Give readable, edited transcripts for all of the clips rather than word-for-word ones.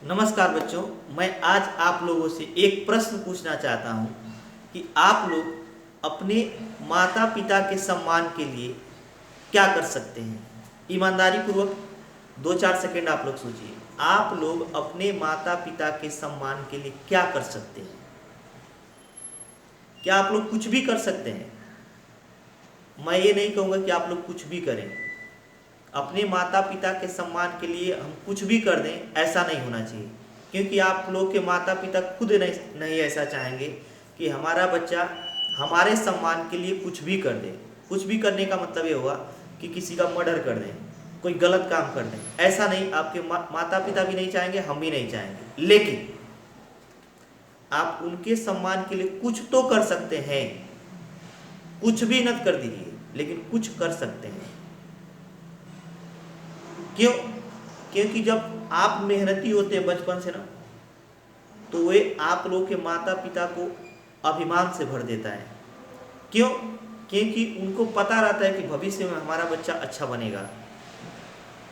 नमस्कार बच्चों, मैं आज आप लोगों से एक प्रश्न पूछना चाहता हूं कि आप लोग अपने माता पिता के सम्मान के लिए क्या कर सकते हैं। ईमानदारी पूर्वक 2-4 सेकंड आप लोग सोचिए। आप लोग अपने माता पिता के सम्मान के लिए क्या कर सकते हैं? क्या आप लोग कुछ भी कर सकते हैं? मैं ये नहीं कहूँगा कि आप लोग कुछ भी करें। अपने माता पिता के सम्मान के लिए हम कुछ भी कर दें, ऐसा नहीं होना चाहिए, क्योंकि आप लोग के माता पिता खुद नहीं ऐसा चाहेंगे कि हमारा बच्चा हमारे सम्मान के लिए कुछ भी कर दे। कुछ भी करने का मतलब ये हुआ कि किसी का मर्डर कर दें, कोई गलत काम कर दें। ऐसा नहीं, आपके माता पिता भी नहीं चाहेंगे, हम भी नहीं चाहेंगे। लेकिन आप उनके सम्मान के लिए कुछ तो कर सकते हैं। कुछ भी न कर दीजिए, लेकिन कुछ कर सकते हैं। क्यों? क्योंकि जब आप मेहनती होते हैं बचपन से ना, तो वे आप लोग के माता पिता को अभिमान से भर देता है। क्यों? क्योंकि उनको पता रहता है कि भविष्य में हमारा बच्चा अच्छा बनेगा।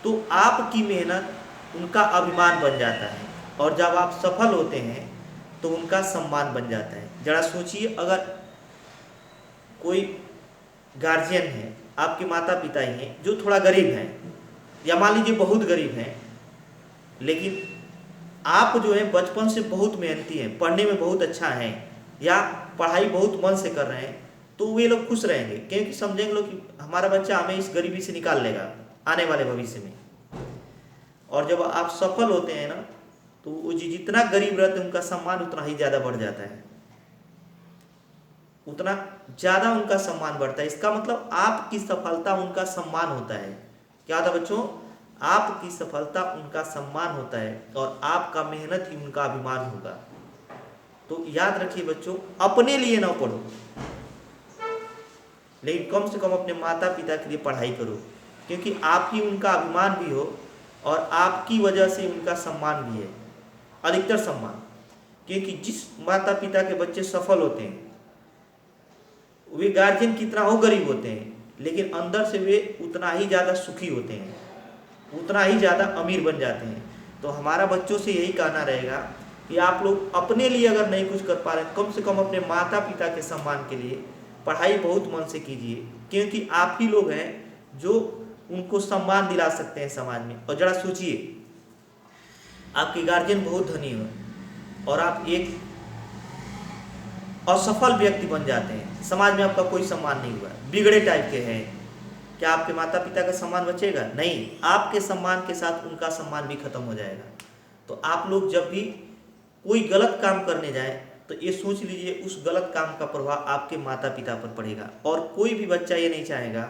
तो आपकी मेहनत उनका अभिमान बन जाता है, और जब आप सफल होते हैं तो उनका सम्मान बन जाता है। जरा सोचिए, अगर कोई गार्जियन है, आपके माता पिता ही हैं जो थोड़ा गरीब हैं, या मान लीजिए बहुत गरीब हैं, लेकिन आप जो है बचपन से बहुत मेहनती हैं, पढ़ने में बहुत अच्छा हैं, या पढ़ाई बहुत मन से कर रहे हैं, तो वे लोग खुश रहेंगे, क्योंकि समझेंगे लोग कि हमारा बच्चा हमें इस गरीबी से निकाल लेगा आने वाले भविष्य में। और जब आप सफल होते हैं ना, तो वो जितना गरीब रहते हैं उनका सम्मान उतना ही ज़्यादा बढ़ जाता है, उतना ज़्यादा उनका सम्मान बढ़ता है। इसका मतलब आपकी सफलता उनका सम्मान होता है। क्या था बच्चों? आपकी सफलता उनका सम्मान होता है, और आपका मेहनत ही उनका अभिमान होगा। तो याद रखिए बच्चों, अपने लिए ना पढ़ो, लेकिन कम से कम अपने माता पिता के लिए पढ़ाई करो, क्योंकि आप ही उनका अभिमान भी हो, और आपकी वजह से उनका सम्मान भी है, अधिकतर सम्मान। क्योंकि जिस माता पिता के बच्चे सफल होते हैं, वे गार्जियन कितना हो गरीब होते हैं, लेकिन अंदर से वे उतना ही ज़्यादा सुखी होते हैं, उतना ही ज़्यादा अमीर बन जाते हैं। तो हमारा बच्चों से यही कहना रहेगा कि आप लोग अपने लिए अगर नहीं कुछ कर पा रहे, कम से कम अपने माता पिता के सम्मान के लिए पढ़ाई बहुत मन से कीजिए, क्योंकि आप ही लोग हैं जो उनको सम्मान दिला सकते हैं समाज में। और जरा सोचिए, आपके गार्जियन बहुत धनी हो और आप एक असफल व्यक्ति बन जाते हैं, समाज में आपका कोई सम्मान नहीं हुआ, बिगड़े टाइप के हैं, क्या आपके माता पिता का सम्मान बचेगा? नहीं, आपके सम्मान के साथ उनका सम्मान भी खत्म हो जाएगा। तो आप लोग जब भी कोई गलत काम करने जाएं, तो ये सोच लीजिए उस गलत काम का प्रभाव आपके माता पिता पर पड़ेगा। और कोई भी बच्चा ये नहीं चाहेगा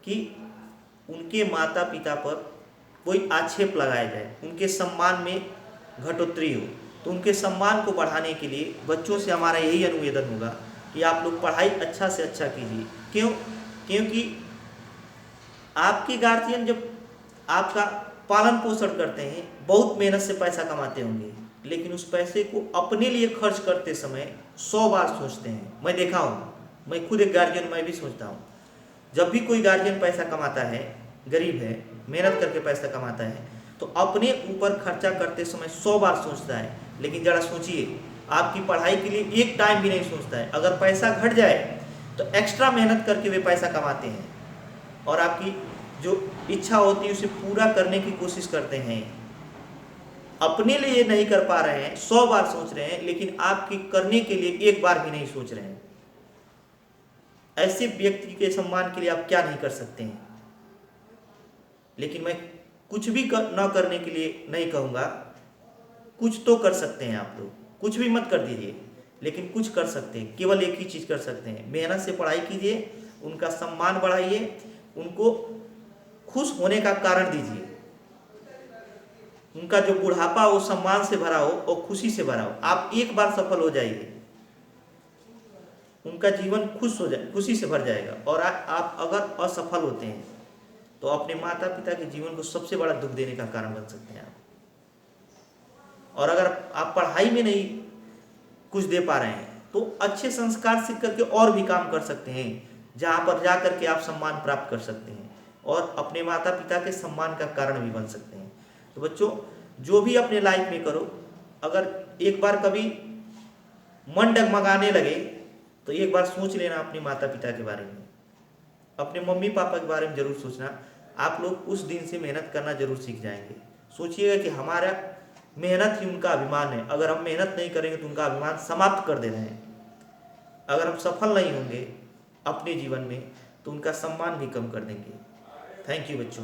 कि उनके माता पिता पर कोई आक्षेप लगाया जाए, उनके सम्मान में घटोत्तरी हो। तो उनके सम्मान को बढ़ाने के लिए बच्चों से हमारा यही अनुवेदन होगा कि आप लोग पढ़ाई अच्छा से अच्छा कीजिए। क्यों? क्योंकि आपके गार्जियन जब आपका पालन पोषण करते हैं, बहुत मेहनत से पैसा कमाते होंगे, लेकिन उस पैसे को अपने लिए खर्च करते समय 100 बार सोचते हैं। मैं देखा हूँ, मैं खुद एक गार्जियन, मैं भी सोचता हूँ। जब भी कोई गार्जियन पैसा कमाता है, गरीब है, मेहनत करके पैसा कमाता है, तो अपने ऊपर खर्चा करते समय 100 बार सोचता है। लेकिन ज़रा सोचिए, आपकी पढ़ाई के लिए एक टाइम भी नहीं सोचता है। अगर पैसा घट जाए तो एक्स्ट्रा मेहनत करके वे पैसा कमाते हैं, और आपकी जो इच्छा होती है उसे पूरा करने की कोशिश करते हैं। अपने लिए नहीं कर पा रहे हैं, 100 बार सोच रहे हैं, लेकिन आपकी करने के लिए एक बार भी नहीं सोच रहे हैं। ऐसे व्यक्ति के सम्मान के लिए आप क्या नहीं कर सकते हैं? लेकिन मैं कुछ भी न करने के लिए नहीं कहूँगा, कुछ तो कर सकते हैं आप लोग। कुछ भी मत कर दीजिए, लेकिन कुछ कर सकते हैं। केवल एक ही चीज़ कर सकते हैं, मेहनत से पढ़ाई कीजिए, उनका सम्मान बढ़ाइए, उनको खुश होने का कारण दीजिए। उनका जो बुढ़ापा वो सम्मान से भरा हो और खुशी से भरा हो। आप एक बार सफल हो जाइए, उनका जीवन खुशी से भर जाएगा। और आप अगर असफल होते हैं तो अपने माता पिता के जीवन को सबसे बड़ा दुख देने का कारण बन सकते हैं आप। और अगर आप पढ़ाई में नहीं कुछ दे पा रहे हैं, तो अच्छे संस्कार सीख करके और भी काम कर सकते हैं, जहाँ पर जा करके आप सम्मान प्राप्त कर सकते हैं और अपने माता पिता के सम्मान का कारण भी बन सकते हैं। तो बच्चों, जो भी अपने लाइफ में करो, अगर एक बार कभी मन डगमगाने लगे तो एक बार सोच लेना अपने माता पिता के बारे में, अपने मम्मी पापा के बारे में जरूर सोचना। आप लोग उस दिन से मेहनत करना जरूर सीख जाएंगे। सोचिएगा कि हमारा मेहनत ही उनका अभिमान है। अगर हम मेहनत नहीं करेंगे तो उनका अभिमान समाप्त कर दे रहे हैं। अगर हम सफल नहीं होंगे अपने जीवन में तो उनका सम्मान भी कम कर देंगे। थैंक यू बच्चों।